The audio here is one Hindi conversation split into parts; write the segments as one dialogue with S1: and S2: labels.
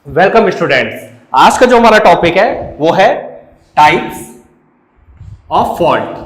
S1: Welcome students. आज का जो हमारा टॉपिक है वो है टाइप्स ऑफ फॉल्ट।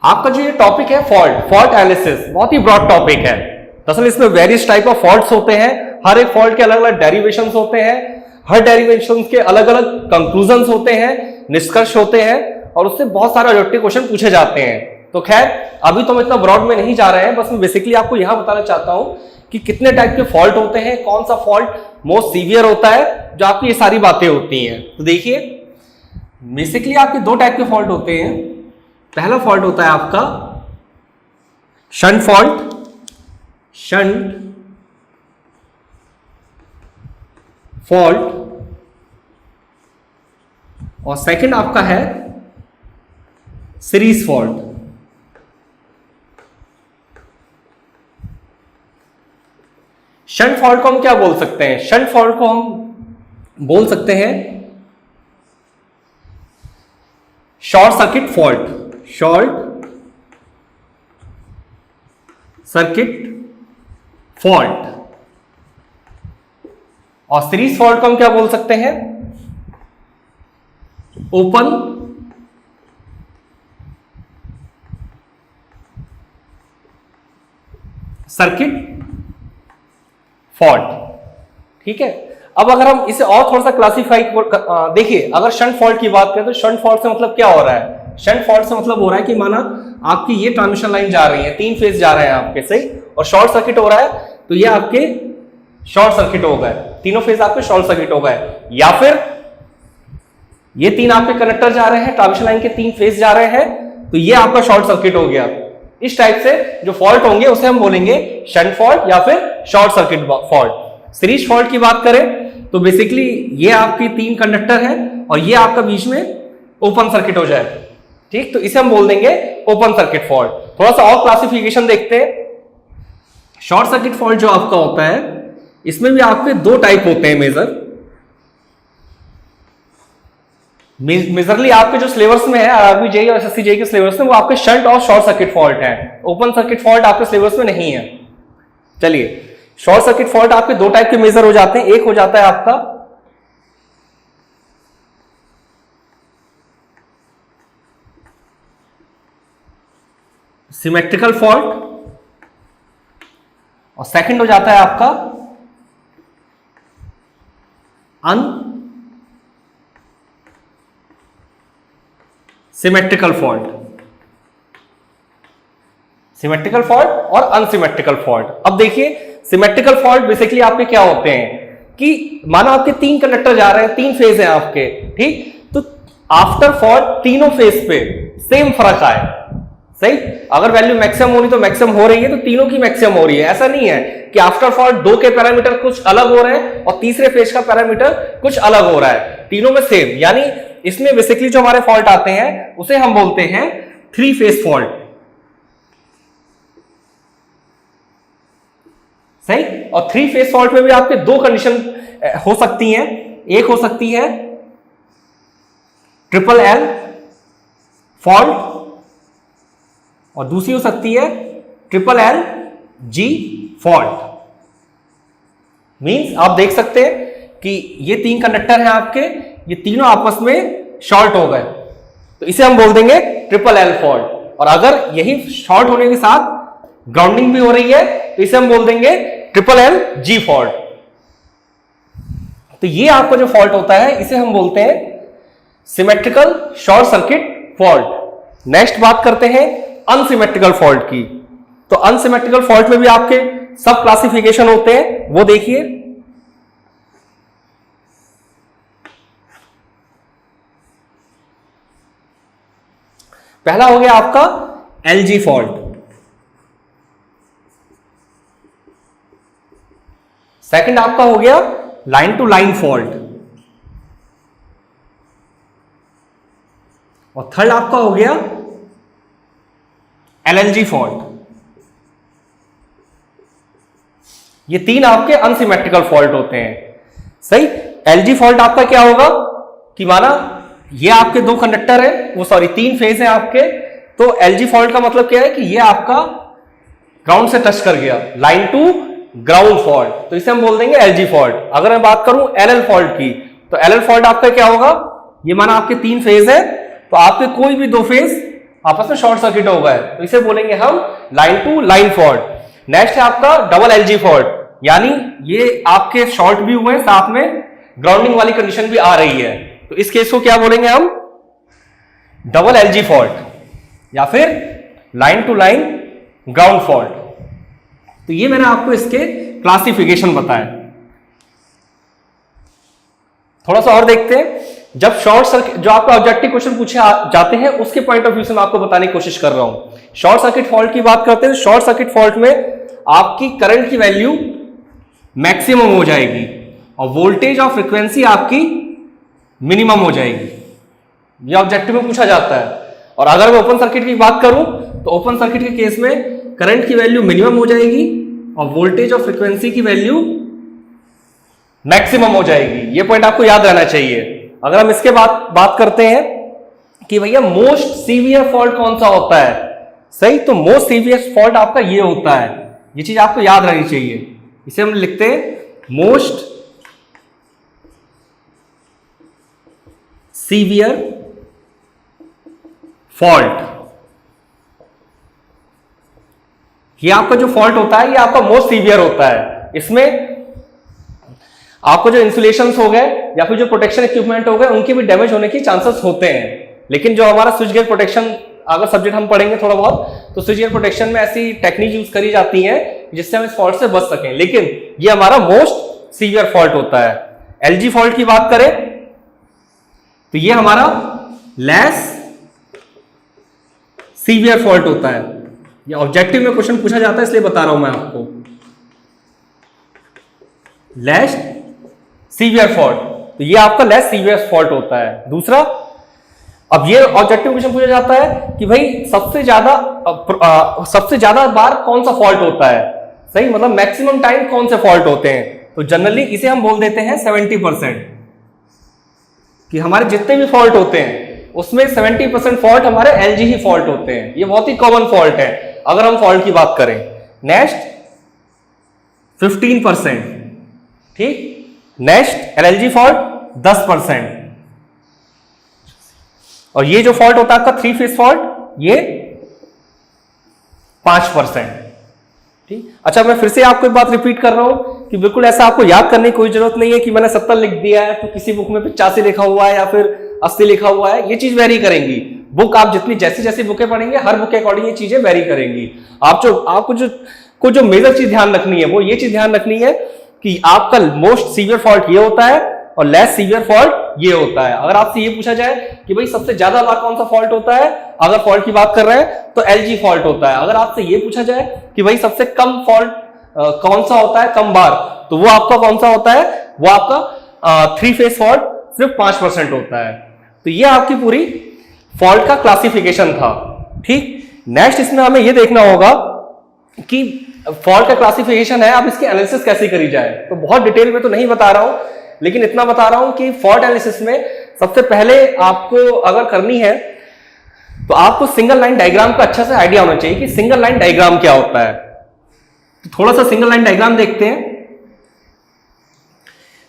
S1: आपका जो ये टॉपिक है फॉल्ट एनालिसिस बहुत ही ब्रॉड टॉपिक है। दरअसल इसमें वेरियस टाइप ऑफ फॉल्ट्स होते हैं। हर एक फॉल्ट के अलग अलग डेरिवेशंस होते हैं। हर डेरिवेशंस के अलग अलग कंक्लूजन्स होते हैं, निष्कर्ष होते हैं और उससे बहुत सारे ऑब्जेक्टिव क्वेश्चन पूछे जाते हैं। तो खैर अभी तो हम इतना ब्रॉड में नहीं जा रहे हैं, बस मैं बेसिकली आपको यहां बताना चाहता हूं कि कितने टाइप के फॉल्ट होते हैं, कौन सा फॉल्ट मोस्ट सीवियर होता है, जो आपकी ये सारी बातें होती हैं। तो देखिए बेसिकली आपके दो टाइप के फॉल्ट होते हैं। पहला फॉल्ट होता है आपका शंट फॉल्ट और सेकंड आपका है सीरीज फॉल्ट। शंट फॉल्ट को हम क्या बोल सकते हैं? शंट फॉल्ट को हम बोल सकते हैं शॉर्ट सर्किट फॉल्ट और सीरीज फॉल्ट को हम क्या बोल सकते हैं? Open circuit fault. ठीक है, अब अगर हम इसे और थोड़ा सा क्लासिफाई देखिए, अगर शंट फॉल्ट की बात करें तो शंट फॉल्ट से मतलब क्या हो रहा है? शंट फॉल्ट से मतलब हो रहा है कि माना आपकी ये ट्रांसमिशन लाइन जा रही है, 3 फेज जा रहे हैं आपके, सही, और शॉर्ट सर्किट हो रहा है तो ये आपके शॉर्ट सर्किट हो गए, तीनों फेज आपके शॉर्ट सर्किट हो गए। या फिर ये 3 आपके कनेक्टर जा रहे हैं, ट्रांसमिशन लाइन के 3 फेज जा रहे हैं तो ये आपका शॉर्ट सर्किट हो गया। इस टाइप से जो फॉल्ट होंगे उसे हम बोलेंगे शंट फॉल्ट या फिर short circuit fault. Series fault की बात करें तो बेसिकली ये आपकी 3 कंडक्टर है और ये आपका बीच में ओपन सर्किट हो जाए, ठीक, तो इसे हम बोल देंगे ओपन सर्किट फॉल्ट। थोड़ा सा और क्लासिफिकेशन देखते हैं। शॉर्ट सर्किट फॉल्ट जो आपका होता है इसमें भी आपके 2 टाइप होते हैं मेजरली आपके जो सिलेबस में है आरआरबी जेईई और एसएससी जेईई के सिलेबस में वो आपके शंट और शॉर्ट सर्किट फॉल्ट है। ओपन सर्किट फॉल्ट आपके सिलेबस में नहीं है। चलिए, शॉर्ट सर्किट फॉल्ट आपके 2 टाइप के मेजर हो जाते हैं। एक हो जाता है आपका सिमेट्रिकल फॉल्ट और सेकंड हो जाता है आपका सिमेट्रिकल फॉल्ट और अनसिमेट्रिकल फॉल्ट। अब देखिए, सिमेट्रिकल फॉल्ट बेसिकली आपके क्या होते हैं कि माना आपके 3 कंडक्टर जा रहे हैं, 3 फेज हैं आपके, ठीक, तो आफ्टर फॉल्ट तीनों फेज पे सेम फर्क आए, सही, अगर वैल्यू मैक्सिमम होनी तो मैक्सिमम हो रही है तो तीनों की मैक्सिमम हो रही है। ऐसा नहीं है कि आफ्टर फॉल्ट 2 के पैरामीटर कुछ अलग हो रहे हैं और तीसरे फेज का पैरामीटर कुछ अलग हो रहा है, तीनों में सेम। यानी इसमें बेसिकली जो हमारे फॉल्ट आते हैं उसे हम बोलते हैं 3 फेज फॉल्ट, सही। और 3 फेज फॉल्ट में भी आपके 2 कंडीशन हो सकती हैं। एक हो सकती है ट्रिपल एल फॉल्ट और दूसरी हो सकती है triple L G fault. Means आप देख सकते हैं कि ये 3 कंडक्टर हैं आपके, ये तीनों आपस में शॉर्ट हो गए तो इसे हम बोल देंगे ट्रिपल एल फॉल्ट। और अगर यही शॉर्ट होने के साथ ग्राउंडिंग भी हो रही है तो इसे हम बोल देंगे ट्रिपल एल जी फॉल्ट। तो ये आपका जो फॉल्ट होता है इसे हम बोलते हैं symmetrical short circuit fault. Next बात करते हैं अनसिमेट्रिकल फॉल्ट की। तो अनसिमेट्रिकल फॉल्ट में भी आपके सब क्लासिफिकेशन होते हैं, वो देखिए। पहला हो गया आपका एलजी फॉल्ट, सेकंड आपका हो गया लाइन टू लाइन फॉल्ट और थर्ड आपका हो गया एलएलजी फॉल्ट। ये 3 आपके अनसिमेट्रिकल फॉल्ट होते हैं, सही। एलजी फॉल्ट आपका क्या होगा कि माना ये आपके 2 कंडक्टर है, वो सॉरी 3 फेज है आपके, तो एलजी फॉल्ट का मतलब क्या है कि ये आपका ग्राउंड से टच कर गया, लाइन टू ग्राउंड फॉल्ट, तो इसे हम बोल देंगे एलजी फॉल्ट। अगर मैं बात करूं एलएल फॉल्ट की, तो एलएल फॉल्ट आपका क्या होगा, ये माना आपके 3 फेज है, तो आपके कोई भी 2 फेज आपस में शॉर्ट सर्किट हो गए, तो इसे बोलेंगे हम line to line fault. Next है आपका डबल एलजी फॉल्ट, यानी ये आपके शॉर्ट भी हुए हैं, साथ में ग्राउंडिंग वाली कंडीशन भी आ रही है, तो इस केस को क्या बोलेंगे हम, डबल एलजी फॉल्ट या फिर line to line ground fault. तो ये मैंने आपको इसके क्लासिफिकेशन बताया। थोड़ा सा और देखते हैं, जब शॉर्ट सर्किट, जो आपका ऑब्जेक्टिव क्वेश्चन पूछे जाते हैं उसके पॉइंट ऑफ व्यू से मैं आपको बताने की कोशिश कर रहा हूं। शॉर्ट सर्किट फॉल्ट की बात करते हैं, शॉर्ट सर्किट फॉल्ट में आपकी करंट की वैल्यू मैक्सिमम हो जाएगी और वोल्टेज और फ्रीक्वेंसी आपकी मिनिमम हो जाएगी, ये ऑब्जेक्टिव में पूछा जाता है। और अगर मैं ओपन सर्किट की बात करूं तो ओपन सर्किट के केस में करंट की वैल्यू मिनिमम हो जाएगी और वोल्टेज और फ्रीक्वेंसी की वैल्यू मैक्सिमम हो जाएगी, ये पॉइंट आपको याद रहना चाहिए। अगर हम इसके बात करते हैं कि भैया मोस्ट सीवियर फॉल्ट कौन सा होता है, सही, तो मोस्ट सीवियर फॉल्ट आपका ये होता है, ये चीज आपको याद रहनी चाहिए। इसे हम लिखते हैं मोस्ट सीवियर फॉल्ट। ये आपका जो फॉल्ट होता है ये आपका मोस्ट सीवियर होता है। इसमें आपको जो इंसुलेशन हो गए या फिर जो प्रोटेक्शन इक्विपमेंट हो गए उनके भी डैमेज होने के चांसेस होते हैं, लेकिन जो हमारा स्विच गियर प्रोटेक्शन अगर सब्जेक्ट हम पढ़ेंगे थोड़ा बहुत, तो स्विच गियर प्रोटेक्शन में ऐसी टेक्निक यूज करी जाती है जिससे हम इस फॉल्ट से बच सकें, लेकिन ये हमारा मोस्ट सीवियर फॉल्ट होता है। एलजी फॉल्ट की बात करें तो ये हमारा लेस सीवियर फॉल्ट होता है। ये ऑब्जेक्टिव में क्वेश्चन पूछा जाता है इसलिए बता रहा हूं मैं आपको, लेस सीवियर फॉल्ट, तो ये आपका लेस सीवियर फॉल्ट होता है। दूसरा, अब ये ऑब्जेक्टिव क्वेश्चन पूछा जाता है कि भाई सबसे ज्यादा बार कौन सा फॉल्ट होता है, सही, मतलब मैक्सिमम टाइम कौन से फॉल्ट होते हैं, तो जनरली इसे हम बोल देते हैं 70%, कि हमारे जितने भी फॉल्ट होते हैं उसमें 70% फॉल्ट हमारे एलजी ही फॉल्ट होते हैं। ये बहुत ही कॉमन फॉल्ट है अगर हम फॉल्ट की बात करें। नेक्स्ट 15%, ठीक, नेक्स्ट एलएलजी फॉल्ट 10%, और ये जो फॉल्ट होता है आपका 3 फेज फॉल्ट ये 5%, ठीक। अच्छा, मैं फिर से आपको एक बात रिपीट कर रहा हूं कि बिल्कुल ऐसा आपको याद करने की कोई जरूरत नहीं है कि मैंने 70 लिख दिया है तो किसी बुक में 85 लिखा हुआ है या फिर 80 लिखा हुआ है, ये चीज वेरी करेंगी। बुक आप जितनी जैसी बुकें पढ़ेंगे हर बुक के अकॉर्डिंग ये चीजें वेरी करेंगी। आपको जो मेजर चीज ध्यान रखनी है वो ये चीज ध्यान रखनी है कि आपका मोस्ट सीवियर फॉल्ट ये होता है और लेस सीवियर फॉल्ट ये होता है। अगर आपसे ये पूछा जाए कि भाई सबसे ज्यादा बार कौन सा फॉल्ट होता है, अगर फॉल्ट की बात कर रहे हैं तो एलजी फॉल्ट होता है। अगर आपसे ये पूछा जाए कि भाई सबसे कम फॉल्ट कौन सा होता है कम बार, तो वो आपका कौन सा होता है, वो आपका 3 फेज फॉल्ट सिर्फ 5% होता है। तो ये आपकी पूरी फॉल्ट का क्लासिफिकेशन था, ठीक। नेक्स्ट इसमें हमें ये देखना होगा कि फॉल्ट का क्लासिफिकेशन है, अब इसकी एनालिसिस कैसे करी जाए। तो बहुत डिटेल में तो नहीं बता रहा हूं, लेकिन इतना बता रहा हूं कि फॉल्ट एनालिसिस में सबसे पहले आपको अगर करनी है तो आपको सिंगल लाइन डायग्राम का अच्छा से आइडिया होना चाहिए कि सिंगल लाइन डायग्राम क्या होता है। तो थोड़ा सा सिंगल लाइन डायग्राम देखते हैं।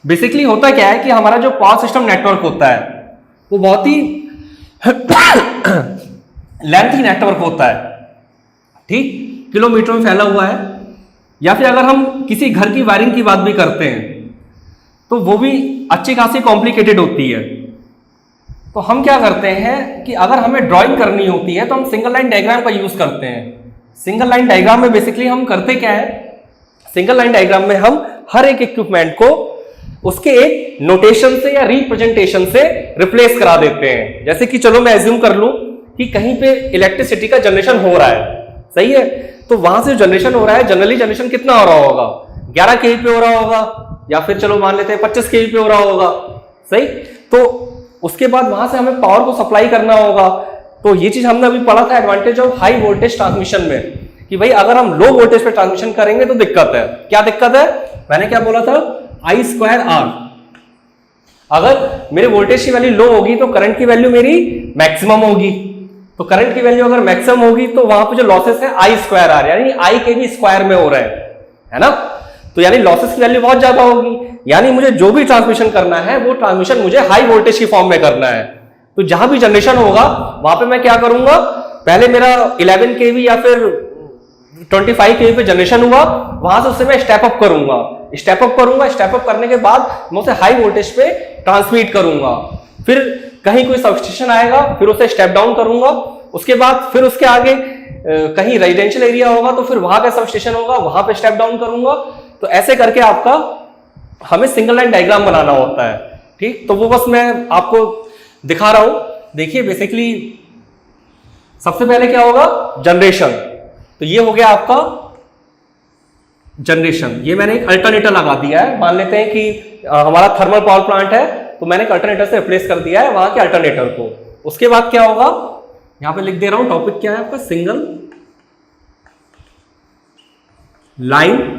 S1: बेसिकली होता क्या है कि हमारा जो पावर सिस्टम नेटवर्क होता है वो बहुत ही लेंथी नेटवर्क होता है, ठीक, किलोमीटर में फैला हुआ है। या फिर अगर हम किसी घर की वायरिंग की बात भी करते हैं तो वो भी अच्छी खासी कॉम्प्लिकेटेड होती है। तो हम क्या करते हैं कि अगर हमें ड्राइंग करनी होती है तो हम सिंगल लाइन डायग्राम का यूज करते हैं। सिंगल लाइन डायग्राम में बेसिकली हम करते क्या है, सिंगल लाइन डायग्राम में हम हर एक इक्विपमेंट को उसके एक नोटेशन से या रिप्रेजेंटेशन से रिप्लेस करा देते हैं। जैसे कि चलो मैं एज्यूम कर लूं कि कहीं पे इलेक्ट्रिसिटी का जनरेशन हो रहा है, सही है, तो वहां से जनरेशन हो रहा है, जनरली जनरेशन कितना हो रहा होगा, 11 kV पे हो रहा होगा, या फिर चलो मान लेते हैं 25 kV पे हो रहा होगा, सही। तो उसके बाद वहां से हमें पावर को सप्लाई करना होगा। तो ये चीज हमने अभी पढ़ा था advantage of high voltage transmission में, कि भाई अगर हम लो वोल्टेज पे ट्रांसमिशन करेंगे तो दिक्कत है। क्या दिक्कत है, मैंने क्या बोला था, I²R। अगर मेरे वोल्टेज की वैल्यू लो होगी तो करंट की वैल्यू मेरी मैक्सिमम होगी, तो करंट की वैल्यू अगर मैक्सिमम होगी तो वहां पे जो लॉसेस है आई स्क्वायर आ रहा है, यानी आई के भी स्क्वायर में हो रहा है ना। तो यानी लॉसेस की वैल्यू बहुत ज्यादा होगी, यानी मुझे जो भी ट्रांसमिशन करना है वो ट्रांसमिशन मुझे हाई वोल्टेज की फॉर्म में करना है। तो जहां भी जनरेशन होगा वहां पे मैं क्या करूंगा, पहले मेरा 11 kV या फिर 25 kV पे जनरेशन हुआ, वहां से उससे मैं स्टेप अप करूंगा, स्टेप अप करने के बाद मैं उसे हाई वोल्टेज पे ट्रांसमिट करूंगा। फिर कहीं कोई सबस्टेशन आएगा, फिर उसे स्टेप डाउन करूंगा, उसके बाद फिर उसके आगे कहीं रेजिडेंशियल एरिया होगा तो फिर वहां का सबस्टेशन होगा, वहां पे स्टेप डाउन करूंगा। तो ऐसे करके आपका हमें सिंगल लाइन डायग्राम बनाना होता है, ठीक। तो वो बस मैं आपको दिखा रहा हूं। देखिए बेसिकली सबसे पहले क्या होगा, जनरेशन। तो ये हो गया आपका जनरेशन, ये मैंने एक अल्टरनेटर लगा दिया है। मान लेते हैं कि हमारा थर्मल पावर प्लांट है, तो मैंने एक अल्टरनेटर से रिप्लेस कर दिया है वहां के अल्टरनेटर को। उसके बाद क्या होगा, यहां पे लिख दे रहा हूं, टॉपिक क्या है आपका, single line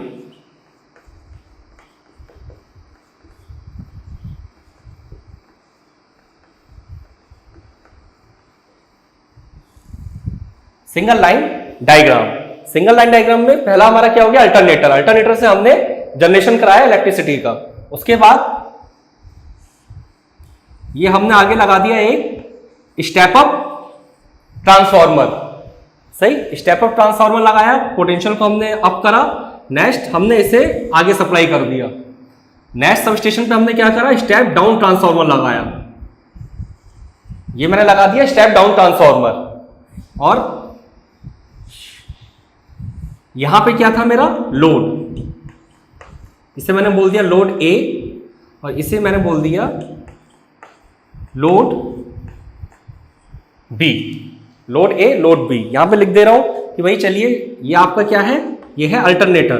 S1: single line diagram. Single line diagram में पहला हमारा क्या हो गया, अल्टरनेटर से हमने जनरेशन कराया इलेक्ट्रिसिटी का। उसके बाद ये हमने आगे लगा दिया एक स्टेप अप ट्रांसफार्मर, सही। स्टेप अप ट्रांसफार्मर लगाया, पोटेंशियल को हमने अप करा। नेक्स्ट हमने इसे आगे सप्लाई कर दिया। नेक्स्ट सब स्टेशन पे हमने क्या करा, स्टेप डाउन ट्रांसफार्मर लगाया। ये मैंने लगा दिया स्टेप डाउन ट्रांसफार्मर। और यहां पे क्या था मेरा, लोड, इसे मैंने बोल दिया लोड ए, और इसे मैंने बोल दिया load B. Load A load B यहां पे लिख दे रहा हूं कि भाई चलिए ये आपका क्या है, ये है अल्टरनेटर,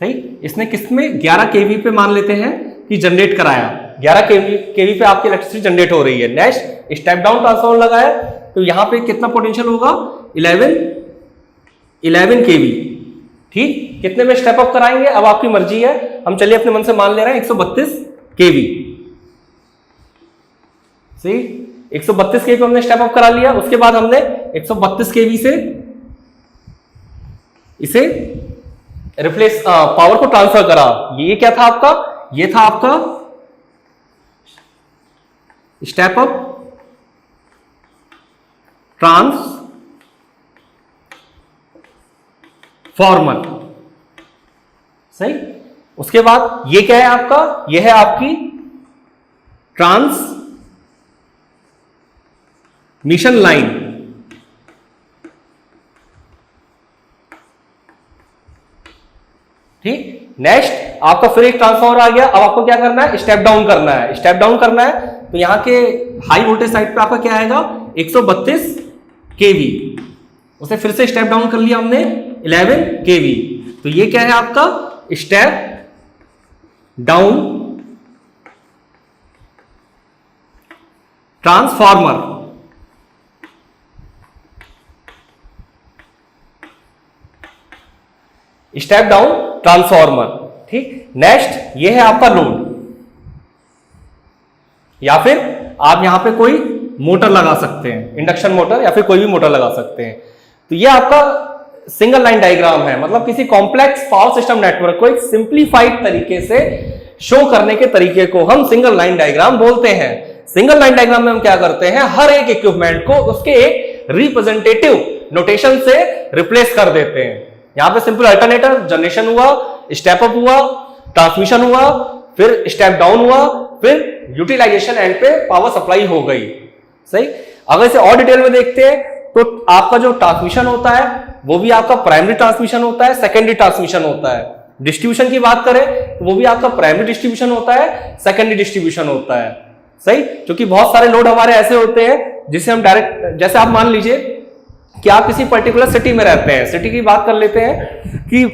S1: सही। इसने किसमें 11 kV पे मान लेते हैं कि जनरेट कराया, 11 kV पे आपकी इलेक्ट्रिसिटी जनरेट हो रही है। नेक्स्ट स्टेप डाउन ट्रांसफार्मर लगाया, तो यहां पे कितना पोटेंशियल होगा, 11 kV, ठीक। कितने में स्टेप अप कराएंगे अब आपकी मर्जी है, हम चलिए अपने मन से मान ले रहे हैं 132 kV, सही। 132 kV हमने स्टेप अप करा लिया। उसके बाद हमने 132 kV से इसे रिप्लेस पावर को ट्रांसफर करा। ये क्या था आपका, ये था आपका स्टेप अप ट्रांसफार्मर, सही। उसके बाद ये क्या है आपका, ये है आपकी ट्रांसमिशन लाइन, ठीक। नेक्स्ट आपका फिर एक ट्रांसफार्मर आ गया। अब आपको क्या करना है, स्टेप डाउन करना है, तो यहां के हाई वोल्टेज साइड पे आपका क्या आएगा, 132 kV। उसे फिर से स्टेप डाउन कर लिया हमने 11 kV। तो ये क्या है आपका step down transformer, step down transformer, ठीक। नेक्स्ट ये है आपका लोड, या फिर आप यहां पे कोई मोटर लगा सकते हैं, इंडक्शन मोटर या फिर कोई भी मोटर लगा सकते हैं। तो ये आपका सिंगल लाइन डायग्राम है, मतलब किसी कॉम्प्लेक्स पावर सिस्टम नेटवर्क को एक सिंप्लीफाइड तरीके से शो करने के तरीके को हम सिंगल लाइन डायग्राम बोलते हैं। सिंगल लाइन डायग्राम में हम क्या करते हैं, हर एक इक्विपमेंट को उसके एक रिप्रेजेंटेटिव नोटेशन से रिप्लेस कर देते हैं। यहां पे सिंपल अल्टरनेटर, जनरेशन हुआ, स्टेप अप हुआ, ट्रांसमिशन हुआ, फिर स्टेप डाउन हुआ, फिर यूटिलाइजेशन एंड पे पावर सप्लाई हो गई, सही। अगर इसे और डिटेल में देखते हैं तो आपका जो ट्रांसमिशन होता है वो भी आपका प्राइमरी ट्रांसमिशन होता है, सेकेंडरी ट्रांसमिशन होता है। डिस्ट्रीब्यूशन की बात करें तो वो भी आपका प्राइमरी डिस्ट्रीब्यूशन होता है, सेकेंडरी डिस्ट्रीब्यूशन होता है, सही। क्योंकि बहुत सारे लोड हमारे ऐसे होते हैं जिसे हम डायरेक्ट, जैसे आप मान लीजिए कि आप किसी पर्टिकुलर सिटी में रहते हैं, सिटी की बात कर लेते हैं कि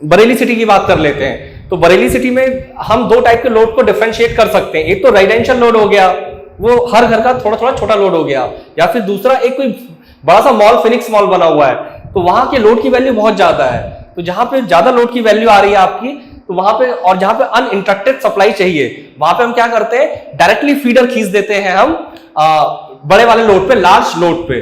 S1: बरेली सिटी की बात कर लेते हैं, तो बरेली सिटी में हम दो टाइप के लोड को डिफरेंशिएट कर सकते हैं। एक तो रेजिडेंशियल लोड हो गया, वो हर घर का थोड़ा थोड़ा छोटा लोड हो गया, या फिर दूसरा एक कोई बड़ा सा मॉल, फिनिक्स मॉल बना हुआ है, तो वहां के लोड की वैल्यू बहुत ज्यादा है। तो जहां पे ज्यादा लोड की वैल्यू आ रही है आपकी, तो वहां पे, और जहां पे अनइंटरप्टेड सप्लाई चाहिए वहां पे हम क्या करते हैं, डायरेक्टली फीडर खींच देते हैं हम बड़े वाले लोड पे, लार्ज लोड पे,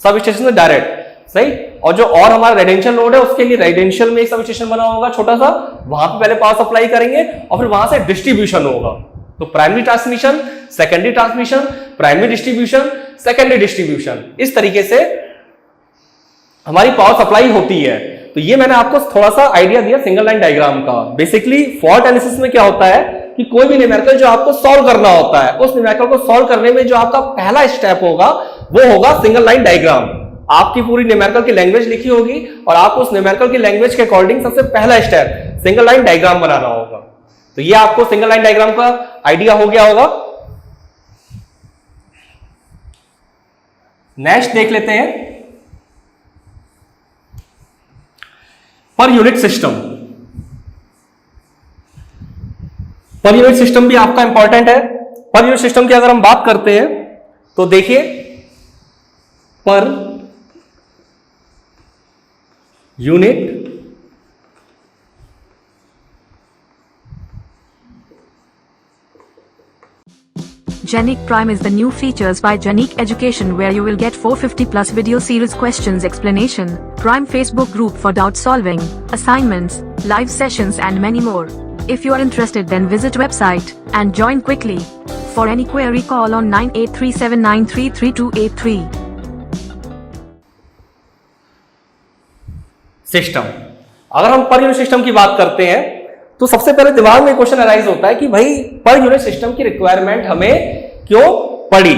S1: सब स्टेशन से डायरेक्ट, सही। और जो और हमारा रेजिडेंशियल लोड है उसके लिए रेजिडेंशियल में एक सब स्टेशन बना होगा छोटा सा, वहां पे पहले पावर सप्लाई करेंगे और फिर वहां से डिस्ट्रीब्यूशन होगा। तो primary transmission, secondary transmission, primary distribution, secondary distribution, इस तरीके से हमारी पावर सप्लाई होती है। तो ये मैंने आपको थोड़ा सा आइडिया दिया सिंगल लाइन डायग्राम का। बेसिकली फॉल्ट एनालिसिस में क्या होता है कि कोई भी न्यूमेरिकल जो आपको सॉल्व करना होता है, उस न्यूमेरिकल को सॉल्व करने में जो आपका पहला स्टेप होगा वो होगा सिंगल लाइन डायग्राम। आपकी पूरी न्यूमेरिकल की लैंग्वेज लिखी होगी और आपको उस न्यूमेरिकल की लैंग्वेज के अकॉर्डिंग सबसे पहला स्टेप सिंगल लाइन डायग्राम बनाना होगा। तो ये आपको सिंगल लाइन डायग्राम का आइडिया हो गया होगा। नेक्स्ट देख लेते हैं per unit system. Per unit system भी आपका इंपॉर्टेंट है। पर यूनिट सिस्टम की अगर हम बात करते हैं तो देखिए, per unit
S2: Genic Prime is the new features by Genic Education where you will get 450 plus video series questions explanation, Prime Facebook group for doubt solving, assignments, live sessions and many more. If you are interested then visit website and join quickly. For any query call on 9837933283.
S1: System, अगर हम पर यूनिट सिस्टम की बात करते हैं तो सबसे पहले दिमाग में क्वेश्चन अराइज होता है कि भाई पर यूनिट सिस्टम की रिक्वायरमेंट हमें क्यों पड़ी।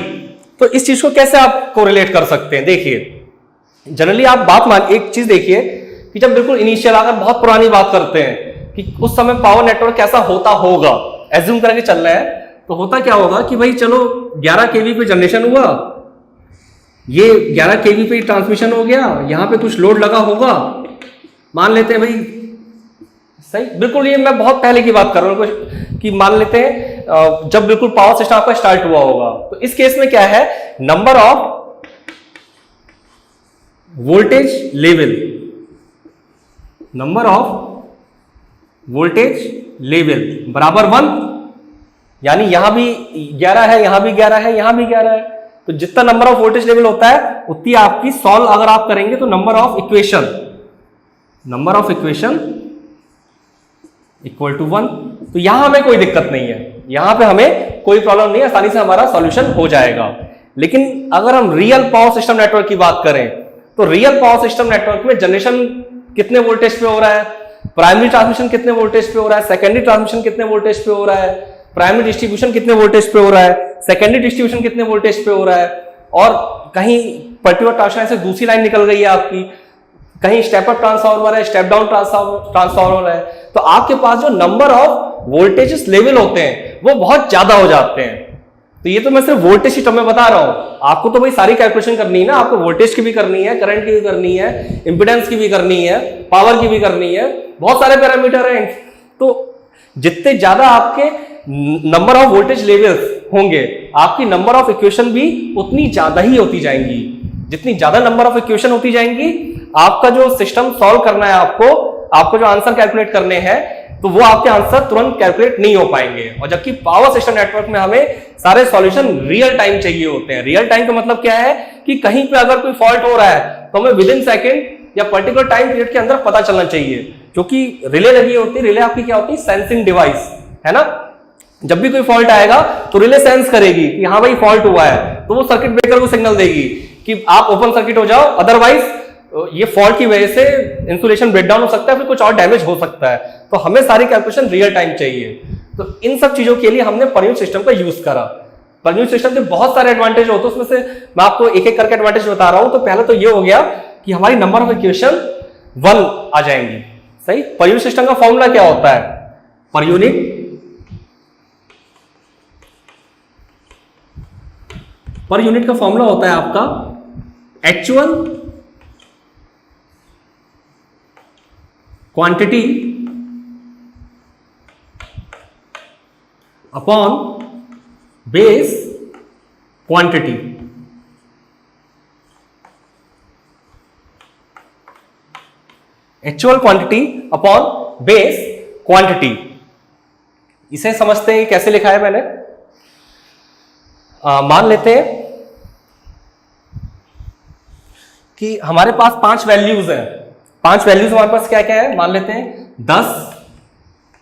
S1: तो इस चीज को कैसे आप कोरिलेट कर सकते हैं। देखिए जनरली आप एक चीज देखिए कि जब बिल्कुल इनिशियल, अगर बहुत पुरानी बात करते हैं कि उस समय पावर नेटवर्क कैसा होता होगा, एज्यूम करके चल रहा है, तो होता क्या होगा कि भाई चलो 11 kV पे जनरेशन हुआ, ये 11 kV पे ट्रांसमिशन हो गया, यहां पे कुछ लोड लगा होगा, मान लेते हैं भाई, सही, बिल्कुल ये मैं बहुत पहले की बात कर रहा हूं कि मान लेते हैं जब बिल्कुल पावर सिस्टम आपका स्टार्ट हुआ होगा। तो इस केस में क्या है, number of voltage level, number of voltage level बराबर 1, यानी यहां भी 11 है, यहां भी 11 है, यहां भी 11 है। तो जितना नंबर ऑफ वोल्टेज लेवल होता है उतनी आपकी सॉल्व अगर आप करेंगे तो number of equation equal to 1। तो यहां हमें कोई दिक्कत नहीं है, यहां पे हमें कोई प्रॉब्लम नहीं है, आसानी से हमारा सॉल्यूशन हो जाएगा। लेकिन अगर हम रियल पावर सिस्टम नेटवर्क की बात करें तो रियल पावर सिस्टम नेटवर्क में जनरेशन कितने वोल्टेज पे हो रहा है, प्राइमरी ट्रांसमिशन कितने वोल्टेज पे हो रहा है, सेकेंडरी ट्रांसमिशन कितने वोल्टेज पे हो रहा है, प्राइमरी डिस्ट्रीब्यूशन कितने वोल्टेज पे हो रहा है, सेकेंडरी डिस्ट्रीब्यूशन कितने वोल्टेज पे हो रहा है, और कहीं पर्टिकुलर ट्रांसमिशन से दूसरी लाइन निकल गई है आपकी, कहीं स्टेप अप ट्रांसफार्मर है, स्टेप डाउन ट्रांसफार्मर है, तो आपके पास जो नंबर ऑफ वोल्टेजेस लेवल होते हैं वो बहुत ज्यादा हो जाते हैं। तो ये तो मैं सिर्फ वोल्टेज सिस्टम में बता रहा हूं, आपको तो भाई सारी कैलकुलेशन करनी है ना, आपको वोल्टेज की भी करनी है, करंट की भी करनी है, इंपीडेंस की भी करनी है, पावर की भी करनी है, बहुत सारे पैरामीटर हैं। तो जितने ज्यादा आपके नंबर ऑफ वोल्टेज लेवल्स होंगे आपकी नंबर ऑफ इक्वेशन भी उतनी ज्यादा ही होती जाएंगी। जितनी ज्यादा नंबर ऑफ इक्वेशन होती जाएंगी आपका जो सिस्टम सॉल्व करना है, आपको जो आंसर कैलकुलेट करने हैं तो वो आपके आंसर तुरंत कैलकुलेट नहीं हो पाएंगे। और जबकि पावर सिस्टम नेटवर्क में हमें सारे सॉल्यूशन रियल टाइम चाहिए होते हैं। रियल टाइम का मतलब क्या है कि कहीं पे अगर कोई फॉल्ट हो रहा है तो हमें विद इन सेकेंड या पर्टिकुलर टाइम पीरियड के अंदर पता चलना चाहिए। क्योंकि रिले लगी होती है, रिले आपकी क्या होती है, सेंसिंग डिवाइस है ना। जब भी कोई फॉल्ट आएगा तो रिले सेंस करेगी कि हाँ भाई फॉल्ट हुआ है, तो वो सर्किट ब्रेकर को सिग्नल देगी कि आप ओपन सर्किट हो जाओ, अदरवाइज ये फॉल्ट की वजह से इंसुलेशन ब्रेकडाउन हो सकता है, फिर कुछ और डैमेज हो सकता है। तो हमें सारी कैलकुलेशन रियल टाइम चाहिए। तो इन सब चीजों के लिए हमने पर यूनिट सिस्टम का यूज करा। पर यूनिट सिस्टम के बहुत सारे एडवांटेज होते हैं, उसमें से मैं आपको एक एक करके एडवांटेज बता रहा हूं। तो पहले तो ये हो गया कि हमारी नंबर ऑफ इक्वेशन 1 आ जाएंगी। सही। पर यूनिट सिस्टम का फॉर्मूला क्या होता है, पर यूनिट का फॉर्मूला होता है आपका actual quantity upon base quantity. Actual quantity upon base quantity. इसे समझते हैं कैसे लिखा है मैंने। मान लेते हैं कि हमारे पास 5 वैल्यूज हैं। 5 वैल्यूज हमारे पास क्या क्या है, मान लेते हैं 10,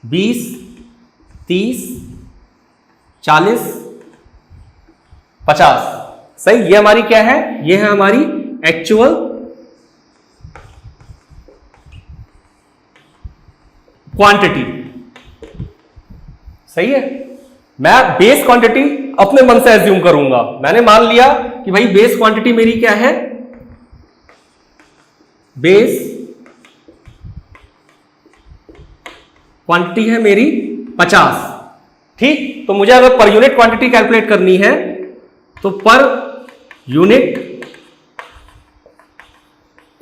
S1: 20, 30, 40, 50। सही, ये हमारी क्या है, ये है हमारी एक्चुअल क्वांटिटी। सही है, मैं बेस क्वांटिटी अपने मन से एज्यूम करूंगा। मैंने मान लिया कि भाई बेस क्वांटिटी मेरी क्या है, बेस क्वांटिटी है मेरी 50। ठीक, तो मुझे अगर पर यूनिट क्वांटिटी कैलकुलेट करनी है तो पर यूनिट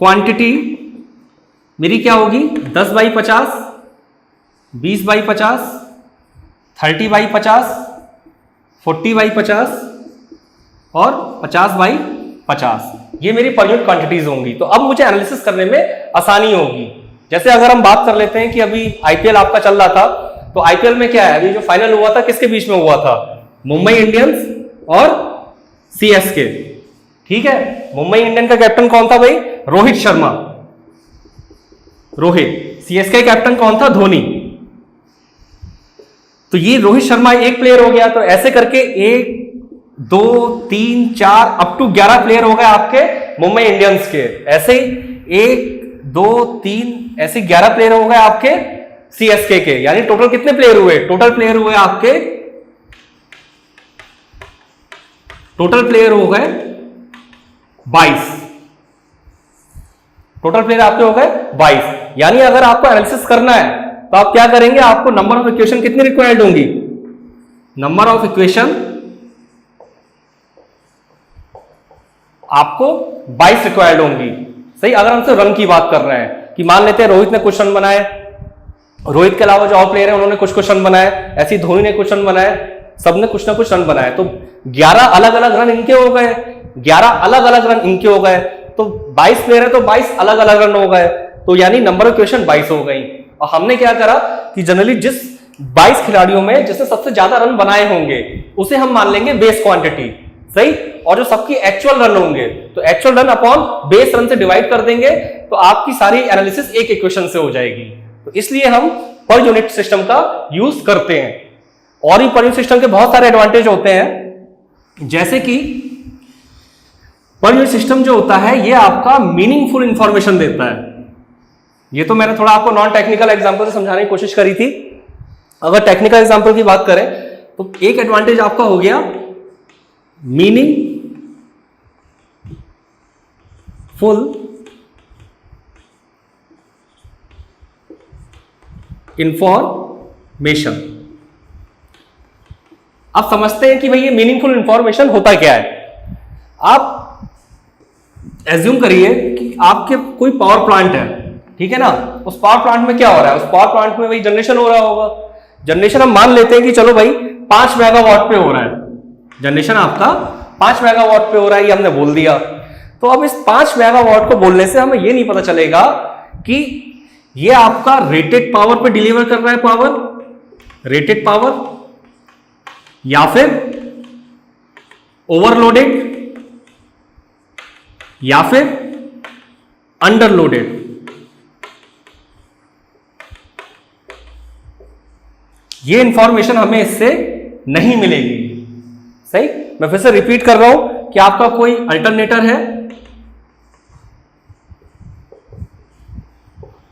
S1: क्वांटिटी मेरी क्या होगी, 10/50, 20/50, 30/50, 40/50 और 50/50। ये मेरी पर यूनिट क्वांटिटीज होंगी। तो अब मुझे एनालिसिस करने में आसानी होगी। जैसे अगर हम बात कर लेते हैं कि अभी आईपीएल आपका चल रहा था, तो आईपीएल में क्या है, अभी जो फाइनल हुआ था किसके बीच में हुआ था, मुंबई इंडियंस और सीएसके। ठीक है, मुंबई इंडियन का कैप्टन कौन था भाई, रोहित शर्मा, रोहित। सीएसके कैप्टन कौन था, धोनी। तो ये रोहित शर्मा एक प्लेयर हो गया, तो ऐसे करके 1 2 3 4 अप टू 11 प्लेयर हो गए आपके मुंबई इंडियंस के। ऐसे ही 1 2 3 ऐसे 11 प्लेयर हो गए आपके सीएसके के। यानी टोटल कितने प्लेयर हुए, टोटल प्लेयर हुए आपके, टोटल प्लेयर हो गए 22। टोटल प्लेयर आपके हो गए 22। यानी अगर आपको एनालिसिस करना है तो आप क्या करेंगे, आपको नंबर ऑफ इक्वेशन कितनी रिक्वायर्ड होंगी, नंबर ऑफ इक्वेशन आपको 22 रिक्वायर्ड होंगी। सही, अगर हम सिर्फ रन की बात कर रहे हैं कि मान लेते हैं रोहित ने कुछ रन बनाए, रोहित के अलावा जो और प्लेयर है उन्होंने कुछ रन बनाए, ऐसे ही धोनी ने कुछ रन बनाए, सबने कुछ ना कुछ रन बनाए, तो 11 अलग अलग रन इनके हो गए, 11 अलग अलग रन इनके हो गए, तो 22 प्लेयर है तो 22 अलग अलग रन हो गए। तो यानी नंबर ऑफ इक्वेशन 22 हो गई। और हमने क्या करा कि जनरली जिस 22 खिलाड़ियों में जिसने सबसे ज्यादा रन बनाए होंगे उसे हम मान लेंगे बेस क्वांटिटी। सही, और जो सबकी एक्चुअल रन होंगे तो actual run upon base run से डिवाइड कर देंगे, तो आपकी सारी एनालिसिस एक इक्वेशन से हो जाएगी। तो इसलिए हम पर यूनिट सिस्टम का यूज करते हैं। और भी पर यूनिट सिस्टम के बहुत सारे एडवांटेज होते हैं, जैसे कि पर यूनिट सिस्टम जो होता है ये आपका मीनिंगफुल इंफॉर्मेशन देता है। ये तो मैंने थोड़ा आपको नॉन टेक्निकल एग्जांपल से समझाने की कोशिश करी थी। अगर टेक्निकल एग्जांपल की बात करें तो एक एडवांटेज आपका हो गया मीनिंग फुल इंफॉर्मेशन। आप समझते हैं कि भाई ये मीनिंगफुल इंफॉर्मेशन होता क्या है। आप एज्यूम करिए कि आपके कोई पावर प्लांट है, ठीक है ना, उस पावर प्लांट में क्या हो रहा है, उस पावर प्लांट में भाई जनरेशन हो रहा होगा। जनरेशन हम मान लेते हैं कि चलो भाई 5 मेगावाट पे हो रहा है, जनरेशन आपका 5 मेगावाट पे हो रहा है, ये हमने बोल दिया। तो अब इस 5 मेगावाट को बोलने से हमें ये नहीं पता चलेगा कि ये आपका रेटेड पावर पे डिलीवर कर रहा है पावर, रेटेड पावर, या फिर ओवरलोडेड, या फिर अंडरलोडेड। ये इंफॉर्मेशन हमें इससे नहीं मिलेगी। सही, मैं फिर से रिपीट कर रहा हूं कि आपका कोई अल्टरनेटर है,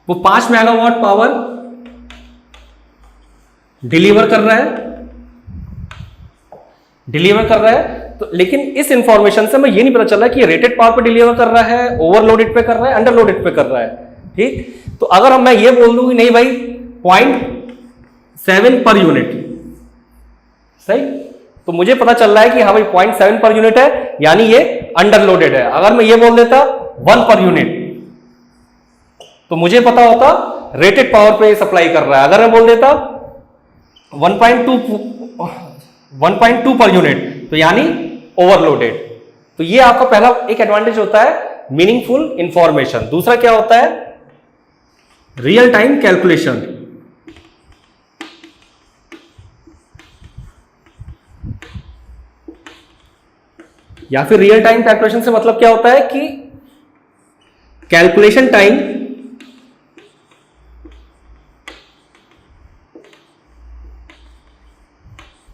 S1: वो 5 मेगावाट पावर डिलीवर कर रहा है, तो लेकिन इस इंफॉर्मेशन से हमें ये नहीं पता चल रहा कि ये रेटेड पावर पे डिलीवर कर रहा है, ओवरलोडेड पे कर रहा है, अंडरलोडेड पे कर रहा है। ठीक, तो अगर मैं ये बोल दूं कि नहीं भाई 0.7 पर यूनिट, सही, तो मुझे पता चल रहा है कि हाँ भाई 0.7 पर यूनिट है, यानी ये अंडरलोडेड है। अगर मैं ये बोल देता 1 पर यूनिट, तो मुझे पता होता रेटेड पावर पे सप्लाई कर रहा है। अगर मैं बोल देता 1.2 पर यूनिट, तो यानी ओवरलोडेड। तो ये आपका पहला एक एडवांटेज होता है मीनिंगफुल इंफॉर्मेशन। दूसरा क्या होता है, रियल टाइम कैलकुलेशन। या फिर रियल टाइम कैलकुलेशन से मतलब क्या होता है कि कैलकुलेशन टाइम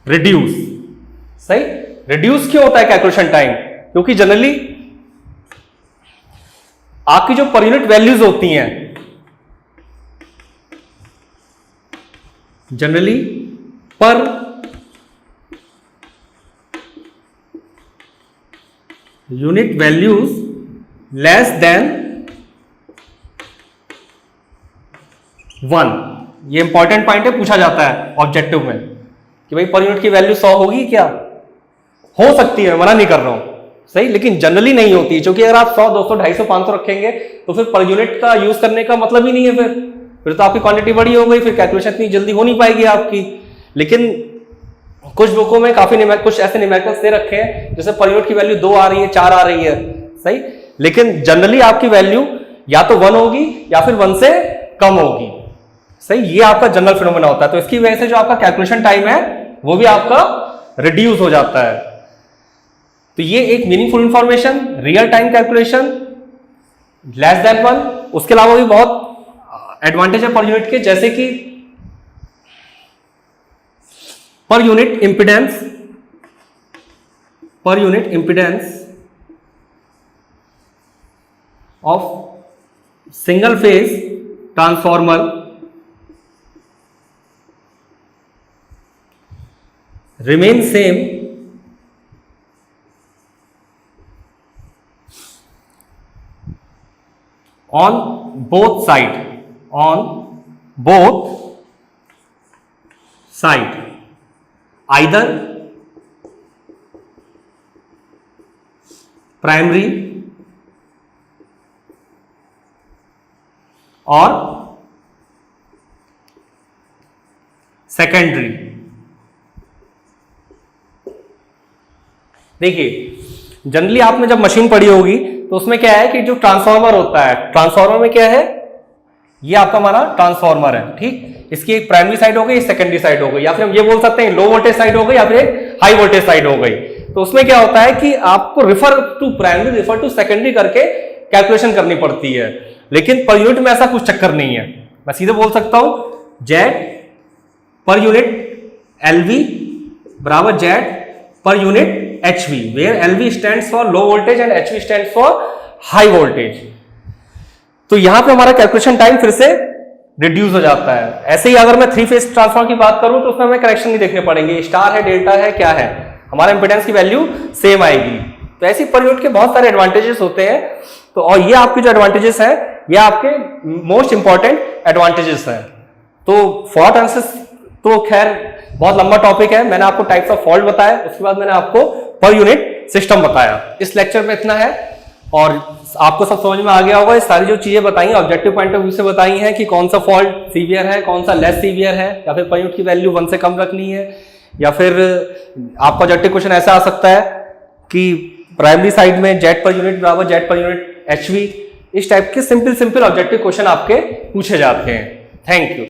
S1: रिड्यूस। सही, रिड्यूस क्यों होता है कैलकुलेशन टाइम? क्योंकि जनरली आपकी जो पर यूनिट वैल्यूज होती हैं, generally per unit values less than 1, ये इंपॉर्टेंट पॉइंट है, पूछा जाता है ऑब्जेक्टिव में कि भाई पर यूनिट की वैल्यू 100 होगी क्या? हो सकती है, मना नहीं कर रहा हूं, सही, लेकिन जनरली नहीं होती, क्योंकि अगर आप 100, 200, 250, 500 रखेंगे तो फिर पर यूनिट का यूज करने का मतलब ही नहीं है, फिर तो आपकी क्वांटिटी बड़ी हो गई, फिर कैलकुलेशन इतनी जल्दी हो नहीं पाएगी आपकी। लेकिन कुछ बुकों में कुछ ऐसे न्यूमेरिकल्स दे रखे हैं जैसे पर यूनिट की वैल्यू 2 आ रही है, 4 आ रही है, सही, लेकिन जनरली आपकी वैल्यू या तो 1 होगी या फिर 1 से कम होगी, सही, ये आपका जनरल फिनोमेना होता है। तो इसकी वजह से जो आपका कैलकुलेशन टाइम है वो भी आपका रिड्यूस हो जाता है। तो ये एक meaningful information, real time calculation less than 1। उसके अलावा भी बहुत एडवांटेज है पर यूनिट के, जैसे कि per unit impedance of single phase transformer remain same on both side either primary or secondary। देखिए जनरली आपने जब मशीन पढ़ी होगी तो उसमें क्या है कि जो ट्रांसफार्मर होता है, ट्रांसफार्मर में क्या है, ये आपका हमारा ट्रांसफार्मर है, ठीक, इसकी एक प्राइमरी साइड हो गई, एक सेकेंडरी साइड हो गई, या फिर हम ये बोल सकते हैं लो वोल्टेज साइड हो गई या फिर एक हाई वोल्टेज साइड हो गई। तो उसमें क्या होता है कि आपको refer to primary, refer to secondary करके कैलकुलेशन करनी पड़ती है, लेकिन पर यूनिट में ऐसा कुछ चक्कर नहीं है। मैं सीधे बोल सकता हूं जेड पर यूनिट एलवी बराबर Z per unit HV, where LV stands for low voltage and HV stands for high voltage। तो यहां पे हमारा कैलकुलेशन टाइम फिर से रिड्यूस हो जाता है। ऐसे ही अगर मैं 3 फेज ट्रांसफॉर्मर की बात करूं तो उसमें हमें करेक्शन नहीं देखने पड़ेंगे, स्टार है, डेल्टा है, क्या है, हमारा इंपेडेंस की वैल्यू सेम आएगी। तो ऐसी पर यूनिट के बहुत सारे एडवांटेजेस होते हैं। तो और ये आपके जो एडवांटेजेस है ये आपके मोस्ट इंपॉर्टेंट एडवांटेजेस है। तो फॉल्ट एनालिसिस तो खैर बहुत लंबा टॉपिक है, मैंने आपको टाइप्स ऑफ फॉल्ट बताया, उसके बाद मैंने आपको पर यूनिट सिस्टम बताया। इस लेक्चर में इतना है और आपको सब समझ में आ गया होगा। ये सारी जो चीजें बताई ऑब्जेक्टिव पॉइंट ऑफ व्यू से बताई हैं कि कौन सा फॉल्ट सीवियर है, कौन सा लेस सीवियर है, या फिर पर यूनिट की वैल्यू 1 से कम रखनी है, या फिर आपका ऑब्जेक्टिव क्वेश्चन ऐसा आ सकता है कि प्राइमरी साइड में जेड पर यूनिट बराबर जेड पर यूनिट HV, इस टाइप के सिंपल ऑब्जेक्टिव क्वेश्चन आपके पूछे जाते हैं। Thank you.